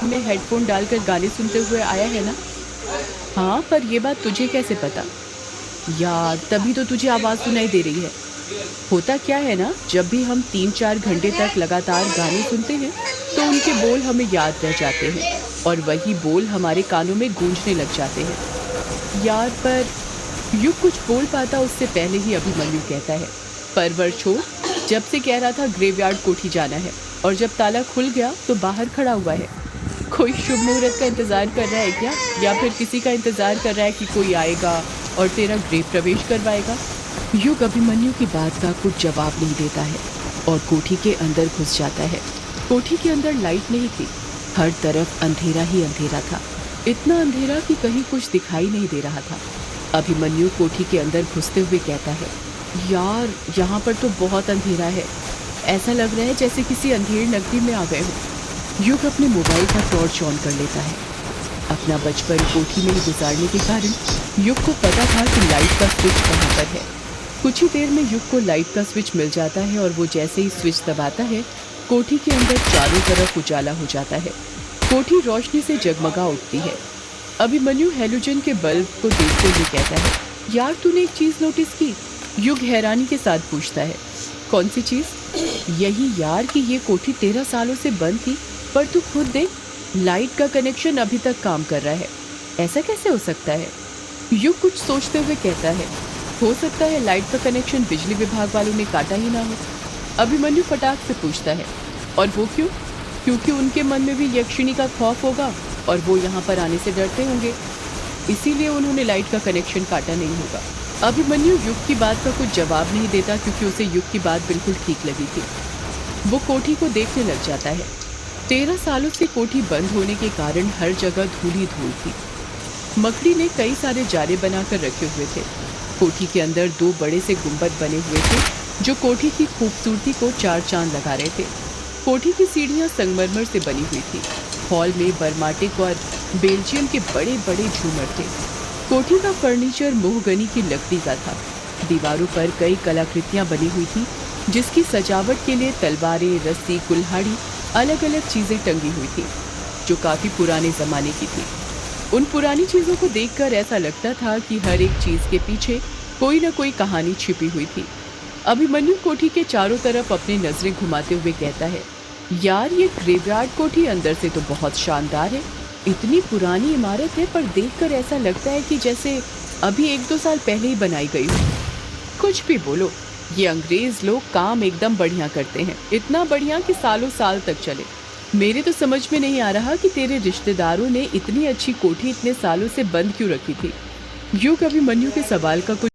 में हेडफोन डालकर गाने सुनते हुए आया है ना? हाँ, पर ये बात तुझे कैसे पता? यार, तभी तो तुझे आवाज़ सुनाई दे रही है। होता क्या है ना, जब भी हम 3-4 घंटे तक लगातार गाने सुनते हैं, तो उनके बोल हमें याद रह जाते हैं और वही बोल हमारे कानों में गूंजने लग जाते हैं। यार, पर युग कुछ बोल पाता उससे पहले ही अभिमन्यु कहता है, परवर छोड़, जब से कह रहा था ग्रेवयार्ड कोठी जाना है, और जब ताला खुल गया तो बाहर खड़ा हुआ है। कोई शुभ मुहूर्त का इंतजार कर रहा है क्या? या फिर किसी का इंतजार कर रहा है कि कोई आएगा और तेरा गृह प्रवेश करवाएगा? युग अभिमन्यु की बात का कुछ जवाब नहीं देता है और कोठी के अंदर घुस जाता है। कोठी के अंदर लाइट नहीं थी, हर तरफ अंधेरा ही अंधेरा था। इतना अंधेरा कि कहीं कुछ दिखाई नहीं दे रहा था। अभिमन्यु कोठी के अंदर घुसते हुए कहता है, यार, यहाँ पर तो बहुत अंधेरा है। ऐसा लग रहा है जैसे किसी अंधेर नगरी में आ गए हो। युग अपने मोबाइल का टॉर्च ऑन कर लेता है। अपना बचपन कोठी में ही गुजारने के कारण युग को पता था कि लाइट का स्विच कहाँ पर है। कुछ ही देर में युग को लाइट का स्विच मिल जाता है और वो जैसे ही स्विच दबाता है, कोठी के अंदर चारों तरफ उजाला हो जाता है। कोठी रोशनी से जगमगा उठती है। अभिमन्यु हैलोजन के बल्ब को देखते हुए कहता है, यार, तूने एक चीज नोटिस की? युग हैरानी के साथ पूछता है, कौन सी चीज? यही यार कि ये कोठी 13 सालों से बंद थी, पर तू खुद देख, लाइट का कनेक्शन अभी तक काम कर रहा है। ऐसा कैसे हो सकता है? युग कुछ सोचते हुए कहता है, हो सकता है लाइट का कनेक्शन बिजली विभाग वालों ने काटा ही ना हो। अभिमन्यु फटाक से पूछता है, और वो क्यों? क्योंकि उनके मन में भी यक्षिणी का खौफ होगा और वो यहाँ पर आने से डरते होंगे, इसीलिए उन्होंने लाइट का कनेक्शन काटा नहीं होगा। अभिमन्यु युग की बात का कुछ जवाब नहीं देता क्योंकि उसे युग की बात बिल्कुल ठीक लगी थी। वो कोठी को देखने लग जाता है। 13 सालों से कोठी बंद होने के कारण हर जगह धूल ही धूल थी। मकड़ी ने कई सारे जाले बनाकर रखे हुए थे। कोठी के अंदर 2 बड़े से गुंबद बने हुए थे जो कोठी की खूबसूरती को 4 चांद लगा रहे थे। कोठी की सीढ़ियां संगमरमर से बनी हुई थी। हॉल में बर्माटिक और बेल्जियम के बड़े बड़े झूमर थे। कोठी का फर्नीचर मोहगनी की लकड़ी का था। दीवारों पर कई कलाकृतियां बनी हुई थी जिसकी सजावट के लिए तलवारें, रस्सी, कुल्हाड़ी, अलग अलग चीजें टंगी हुई थी जो काफी पुराने जमाने की थी। उन पुरानी चीजों को देखकर ऐसा लगता था कि हर एक चीज के पीछे कोई न कोई कहानी छिपी हुई थी। अभिमन्यु कोठी के चारों तरफ अपनी नजरें घुमाते हुए कहता है, यार, ये ग्रेवयार्ड कोठी अंदर से तो बहुत शानदार है। इतनी पुरानी इमारत है, पर देखकर ऐसा लगता है कि जैसे अभी 1-2 साल पहले ही बनाई गई हो। कुछ भी बोलो, ये अंग्रेज लोग काम एकदम बढ़िया करते हैं, इतना बढ़िया कि सालों साल तक चले। मेरे तो समझ में नहीं आ रहा कि तेरे रिश्तेदारों ने इतनी अच्छी कोठी इतने सालों से बंद क्यों रखी थी। युग अभिमन्यु के सवाल का कुछ